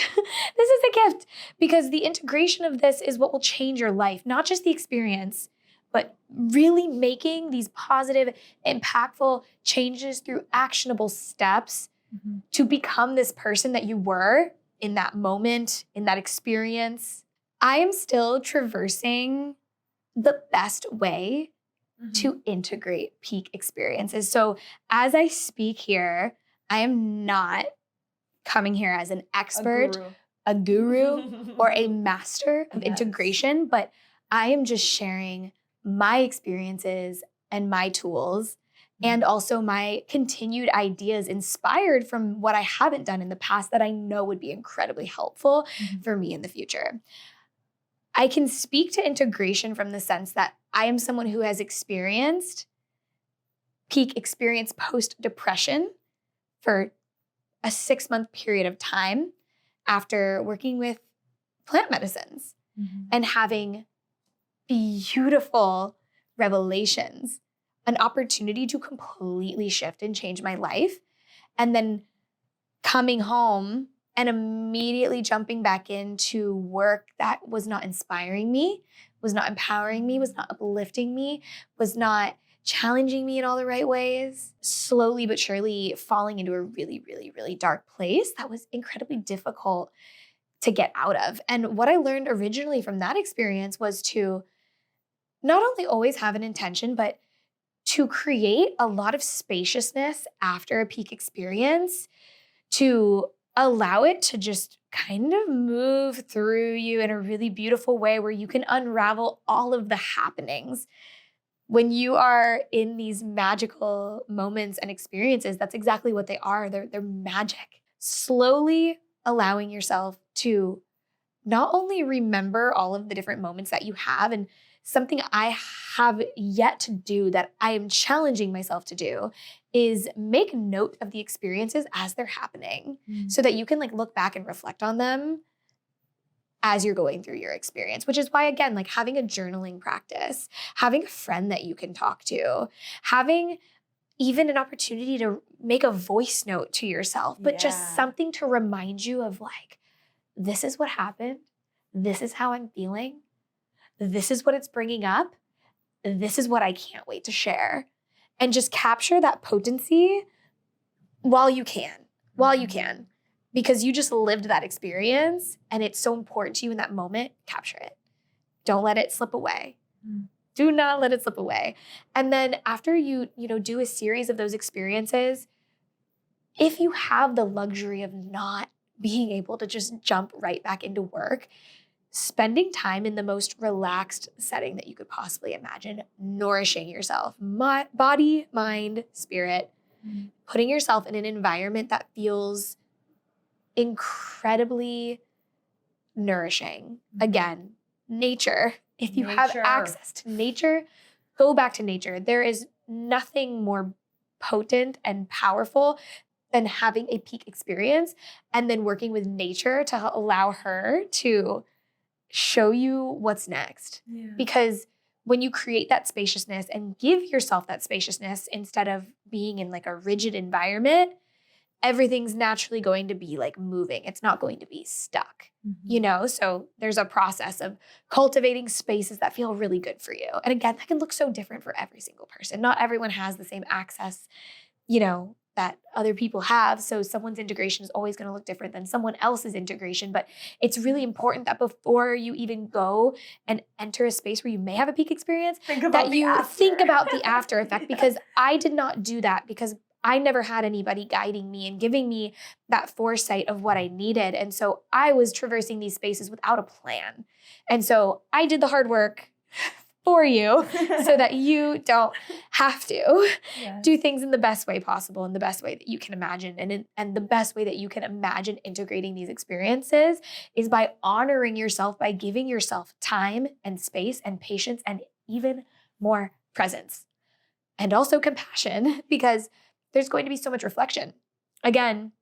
[SPEAKER 1] This is a gift because the integration of this is what will change your life, not just the experience, but really making these positive, impactful changes through actionable steps to become this person that you were in that moment, in that experience. I am still traversing the best way to integrate peak experiences. So as I speak here, I am not coming here as an expert, a guru or a master of integration, but I am just sharing my experiences and my tools and also my continued ideas inspired from what I haven't done in the past that I know would be incredibly helpful for me in the future. I can speak to integration from the sense that I am someone who has experienced peak experience post-depression for a 6-month period of time after working with plant medicines and having beautiful revelations, an opportunity to completely shift and change my life, and then coming home and immediately jumping back into work that was not inspiring me, was not empowering me, was not uplifting me, was not challenging me in all the right ways, slowly but surely falling into a really, really, really dark place that was incredibly difficult to get out of. And what I learned originally from that experience was to not only always have an intention, but to create a lot of spaciousness after a peak experience, to allow it to just kind of move through you in a really beautiful way where you can unravel all of the happenings. When you are in these magical moments and experiences, that's exactly what they are. They're magic. Slowly allowing yourself to not only remember all of the different moments that you have, and something I have yet to do that I am challenging myself to do is make note of the experiences as they're happening so that you can look back and reflect on them as you're going through your experience, which is why, again, having a journaling practice, having a friend that you can talk to, having even an opportunity to make a voice note to yourself, but just something to remind you of this is what happened. This is how I'm feeling. This is what it's bringing up. This is what I can't wait to share. And just capture that potency while you can, because you just lived that experience and it's so important to you in that moment. Capture it. Don't let it slip away. Do not let it slip away. And then after you do a series of those experiences, if you have the luxury of not being able to just jump right back into work, spending time in the most relaxed setting that you could possibly imagine, nourishing yourself, body, mind, spirit, putting yourself in an environment that feels incredibly nourishing. Again, nature. If you have access to nature, go back to nature. There is nothing more potent and powerful than having a peak experience and then working with nature to allow her to show you what's next. Because when you create that spaciousness and give yourself that spaciousness instead of being in a rigid environment, everything's naturally going to be moving. It's not going to be stuck, So there's a process of cultivating spaces that feel really good for you. And again, that can look so different for every single person. Not everyone has the same access, that other people have. So someone's integration is always going to look different than someone else's integration. But it's really important that before you even go and enter a space where you may have a peak experience, think about the after effect, because I did not do that because I never had anybody guiding me and giving me that foresight of what I needed. And so I was traversing these spaces without a plan. And so I did the hard work for you so that you don't have to do things in the best way possible, in the best way that you can imagine. And the best way that you can imagine integrating these experiences is by honoring yourself, by giving yourself time and space and patience and even more presence. And also compassion, because there's going to be so much reflection. Again,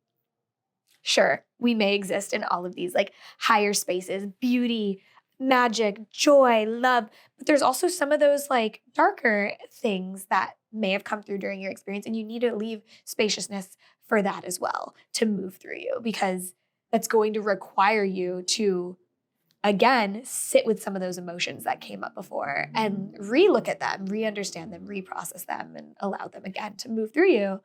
[SPEAKER 1] sure, we may exist in all of these like higher spaces, beauty, magic, joy, love, but there's also some of those like darker things that may have come through during your experience, and you need to leave spaciousness for that as well to move through you, because that's going to require you to, again, sit with some of those emotions that came up before and re-look at them, re-understand them, reprocess them, and allow them again to move through you.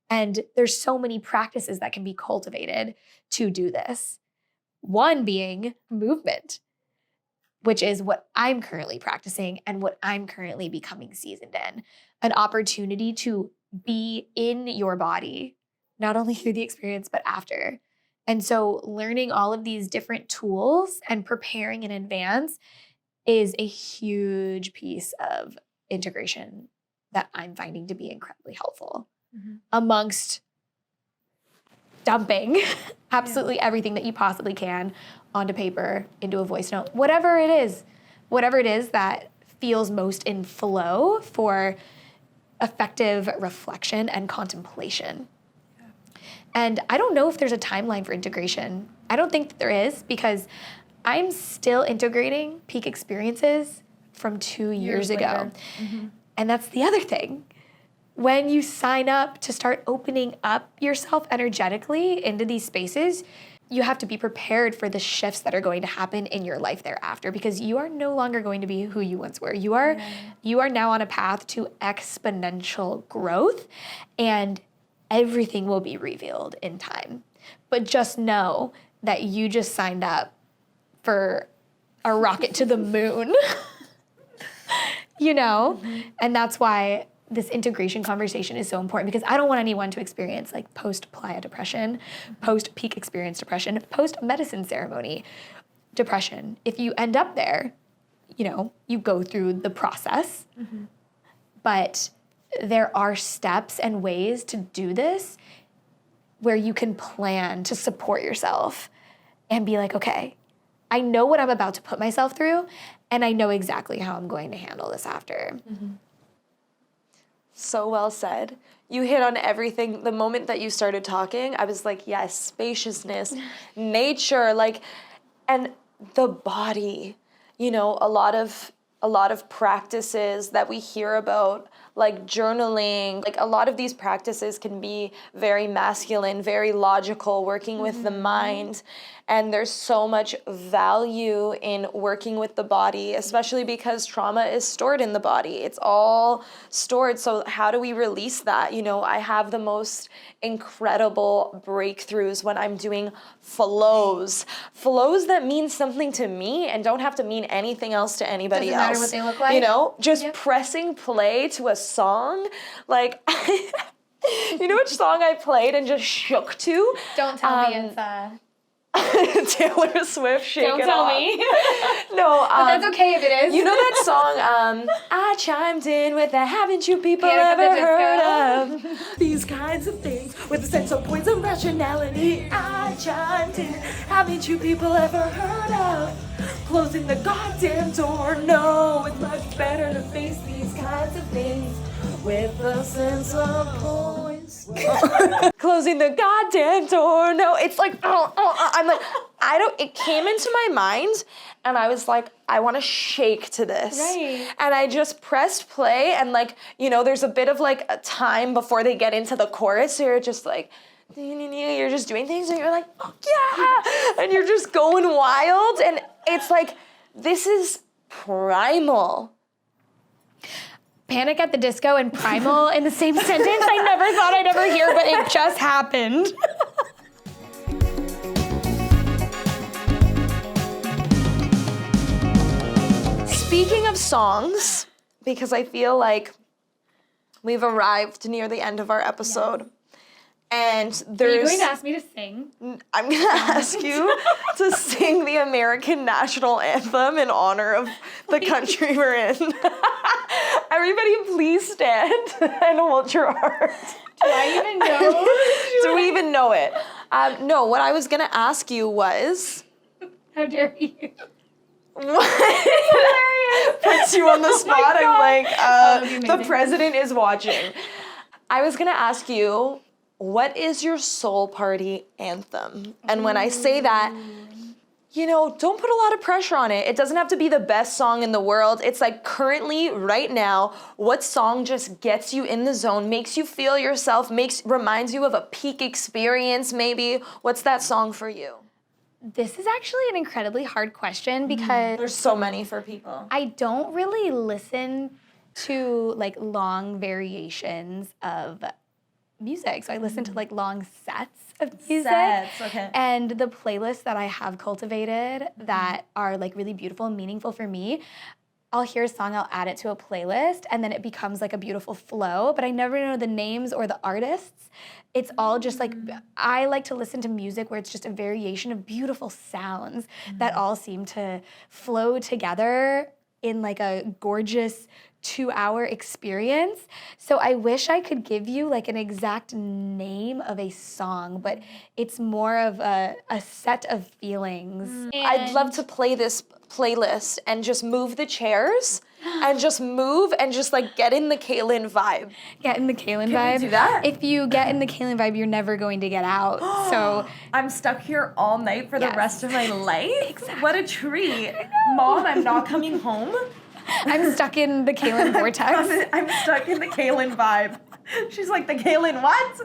[SPEAKER 1] And there's so many practices that can be cultivated to do this. One being movement, which is what I'm currently practicing and what I'm currently becoming seasoned in. An opportunity to be in your body, not only through the experience, but after. And so learning all of these different tools and preparing in advance is a huge piece of integration that I'm finding to be incredibly helpful amongst dumping absolutely everything that you possibly can onto paper, into a voice note, whatever it is that feels most in flow for effective reflection and contemplation. And I don't know if there's a timeline for integration. I don't think that there is, because I'm still integrating peak experiences from 2 years ago. And that's the other thing. When you sign up to start opening up yourself energetically into these spaces, you have to be prepared for the shifts that are going to happen in your life thereafter, because you are no longer going to be who you once were. You are now on a path to exponential growth, and everything will be revealed in time. But just know that you just signed up for a rocket to the moon, you know? And that's why this integration conversation is so important, because I don't want anyone to experience like post-playa depression, post-peak experience depression, post-medicine ceremony depression. If you end up there, you know, you go through the process, but there are steps and ways to do this where you can plan to support yourself and be like, okay, I know what I'm about to put myself through, and I know exactly how I'm going to handle this after.
[SPEAKER 2] So well said. You hit on everything. The moment that you started talking, I was like, yes, spaciousness, nature, like, and the body. You know, a lot of practices that we hear about, like journaling, like a lot of these practices can be very masculine, very logical, working with the mind. And there's so much value in working with the body, especially because trauma is stored in the body. It's all stored. So how do we release that? You know, I have the most incredible breakthroughs when I'm doing flows. Flows that mean something to me and don't have to mean anything else to anybody else.
[SPEAKER 1] Doesn't matter what they look like.
[SPEAKER 2] You know, just pressing play to a song, like, you know which song I played and just shook to?
[SPEAKER 1] Don't tell me it's
[SPEAKER 2] Taylor Swift, Shake
[SPEAKER 1] Don't
[SPEAKER 2] It
[SPEAKER 1] tell
[SPEAKER 2] Off.
[SPEAKER 1] me.
[SPEAKER 2] No,
[SPEAKER 1] But that's okay if it is.
[SPEAKER 2] you know that song, I chimed in with the haven't you people
[SPEAKER 1] Panic at
[SPEAKER 2] ever
[SPEAKER 1] the
[SPEAKER 2] heard
[SPEAKER 1] Disco.
[SPEAKER 2] of these kinds of things with a sense of points of rationality. I chimed in, haven't you people ever heard of closing the goddamn door? No, it's much better to face these kinds of things with a sense of poise. Closing the goddamn door. No, it's like, I'm like, it came into my mind and I was like, I want to shake to this.
[SPEAKER 1] Right.
[SPEAKER 2] And I just pressed play and like, you know, there's a bit of like a time before they get into the chorus. So you're just like, you're just doing things and you're like, oh yeah. And you're just going wild. And it's like, this is primal.
[SPEAKER 1] Panic at the Disco and primal in the same sentence. I never thought I'd ever hear, but it just happened.
[SPEAKER 2] Speaking of songs, because I feel like we've arrived near the end of our episode, And
[SPEAKER 1] Are
[SPEAKER 2] there's...
[SPEAKER 1] you going to ask me to sing?
[SPEAKER 2] I'm going to ask you to sing the American national anthem in honor of the country we're in. Everybody please stand and hold your heart.
[SPEAKER 1] Do I even know?
[SPEAKER 2] Do we even know it? No, what I was going to ask you was...
[SPEAKER 1] How dare you?
[SPEAKER 2] What? Puts you on the spot. I'm like, the president is watching. I was going to ask you, what is your soul party anthem? And when I say that, you know, don't put a lot of pressure on it. It doesn't have to be the best song in the world. It's like currently, right now, what song just gets you in the zone, makes you feel yourself, reminds you of a peak experience maybe. What's that song for you?
[SPEAKER 1] This is actually an incredibly hard question because
[SPEAKER 2] There's so many for people.
[SPEAKER 1] I don't really listen to like long variations of music. So I listen to like long sets of music.
[SPEAKER 2] Okay.
[SPEAKER 1] And the playlists that I have cultivated that are like really beautiful and meaningful for me, I'll hear a song, I'll add it to a playlist, and then it becomes like a beautiful flow, but I never know the names or the artists. It's all just like, I like to listen to music where it's just a variation of beautiful sounds that all seem to flow together in like a gorgeous 2-hour experience. So I wish I could give you like an exact name of a song, but it's more of a set of feelings.
[SPEAKER 2] I'd love to play this playlist and just move the chairs and just move and just like get in the Kaylyn vibe.
[SPEAKER 1] Get in the Kaylyn vibe.
[SPEAKER 2] Can we do that?
[SPEAKER 1] If you get in the Kaylyn vibe, you're never going to get out. So
[SPEAKER 2] I'm stuck here all night for the
[SPEAKER 1] Yes.
[SPEAKER 2] rest of my life?
[SPEAKER 1] Exactly.
[SPEAKER 2] What a treat. Mom, I'm not coming home.
[SPEAKER 1] I'm stuck in the Kaylyn vortex.
[SPEAKER 2] I'm stuck in the Kaylyn vibe. She's like, the Kaylyn what?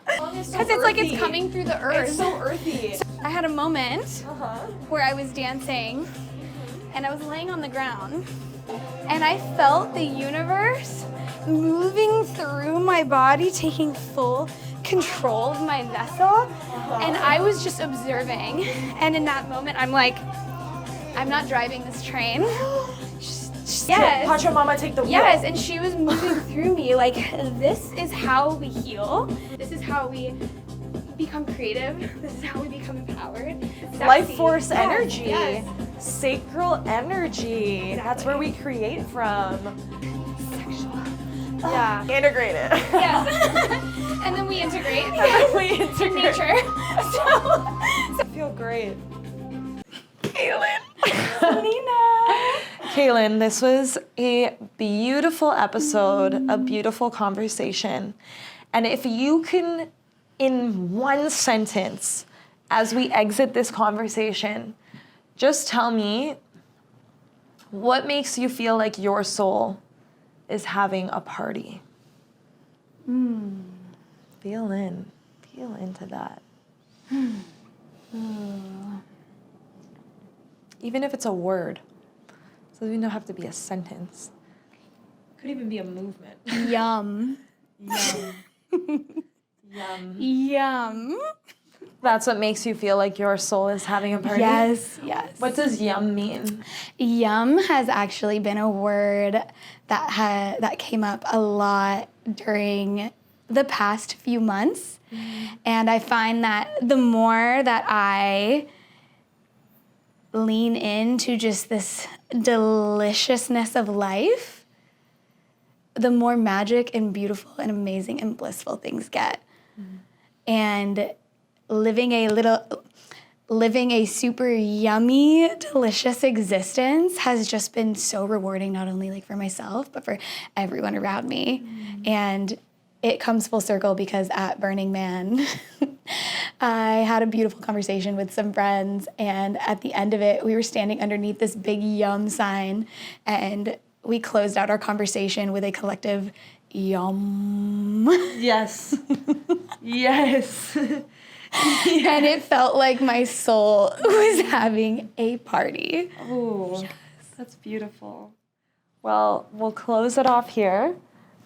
[SPEAKER 1] Because it's like it's coming through the earth.
[SPEAKER 2] It's so earthy.
[SPEAKER 1] I had a moment
[SPEAKER 2] Uh-huh.
[SPEAKER 1] where I was dancing and I was laying on the ground and I felt the universe moving through my body, taking full control of my vessel. And I was just observing. And in that moment, I'm like, I'm not driving this train. Yes.
[SPEAKER 2] Watch your mama take the wheel.
[SPEAKER 1] Yes, and she was moving through me like, this is how we heal. This is how we become creative. This is how we become empowered. Sexy.
[SPEAKER 2] Life force
[SPEAKER 1] Yes,
[SPEAKER 2] energy.
[SPEAKER 1] Yes.
[SPEAKER 2] Sacral energy. That's where we create from.
[SPEAKER 1] Sexual.
[SPEAKER 2] Yeah. Integrate it.
[SPEAKER 1] Yes. And then we integrate.
[SPEAKER 2] We
[SPEAKER 1] In
[SPEAKER 2] integrate.
[SPEAKER 1] nature. So
[SPEAKER 2] I feel great. Kaylyn.
[SPEAKER 1] Celina.
[SPEAKER 2] Kaylyn, this was a beautiful episode, a beautiful conversation. And if you can, in one sentence, as we exit this conversation, just tell me what makes you feel like your soul is having a party. Feel into that. Even if it's a word. So it doesn't have to be a sentence. Could even be a movement.
[SPEAKER 1] Yum.
[SPEAKER 2] Yum. Yum.
[SPEAKER 1] Yum.
[SPEAKER 2] That's what makes you feel like your soul is having a party?
[SPEAKER 1] Yes, yes.
[SPEAKER 2] What does yum mean?
[SPEAKER 1] Yum has actually been a word that came up a lot during the past few months. And I find that the more that I lean into just this deliciousness of life, the more magic and beautiful and amazing and blissful things get. And living a super yummy, delicious existence has just been so rewarding, not only like for myself, but for everyone around me. And it comes full circle because at Burning Man, I had a beautiful conversation with some friends, and at the end of it, we were standing underneath this big yum sign, and we closed out our conversation with a collective yum.
[SPEAKER 2] Yes. Yes.
[SPEAKER 1] And it felt like my soul was having a party.
[SPEAKER 2] Oh, that's beautiful. Well, we'll close it off here.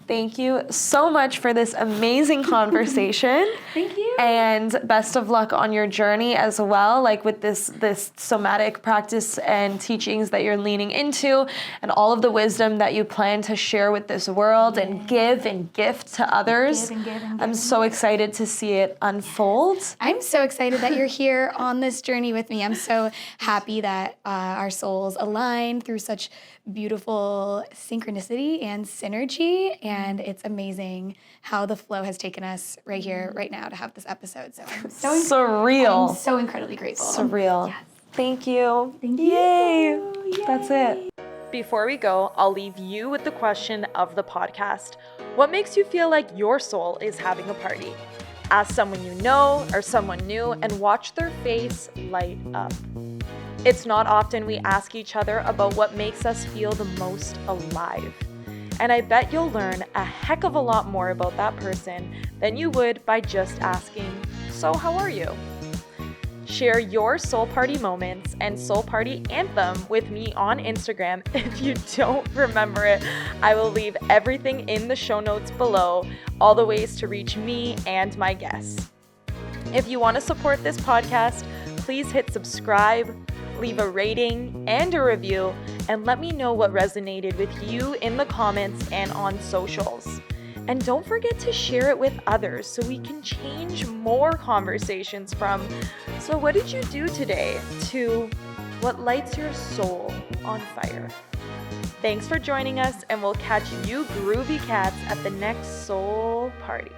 [SPEAKER 2] Thank you so much for this amazing conversation.
[SPEAKER 1] Thank you.
[SPEAKER 2] And best of luck on your journey as well, like with this somatic practice and teachings that you're leaning into, and all of the wisdom that you plan to share with this world and give and gift to others. I'm so excited to see it unfold.
[SPEAKER 1] I'm so excited that you're here on this journey with me. I'm so happy that our souls align through such beautiful synchronicity and synergy, and it's amazing how the flow has taken us right here, right now, to have this episode. So I'm
[SPEAKER 2] Surreal.
[SPEAKER 1] I'm so incredibly grateful.
[SPEAKER 2] Surreal.
[SPEAKER 1] Yes.
[SPEAKER 2] Thank you.
[SPEAKER 1] Thank you.
[SPEAKER 2] Yay.
[SPEAKER 1] Yay.
[SPEAKER 2] That's it. Before we go, I'll leave you with the question of the podcast. What makes you feel like your soul is having a party? Ask someone you know or someone new and watch their face light up. It's not often we ask each other about what makes us feel the most alive. And I bet you'll learn a heck of a lot more about that person than you would by just asking, "So how are you?" Share your soul party moments and soul party anthem with me on Instagram. If you don't remember it, I will leave everything in the show notes below, all the ways to reach me and my guests. If you want to support this podcast, please hit subscribe, leave a rating and a review, and let me know what resonated with you in the comments and on socials. And don't forget to share it with others so we can change more conversations from, "So what did you do today?" to "What lights your soul on fire?" Thanks for joining us, and we'll catch you groovy cats at the next soul party.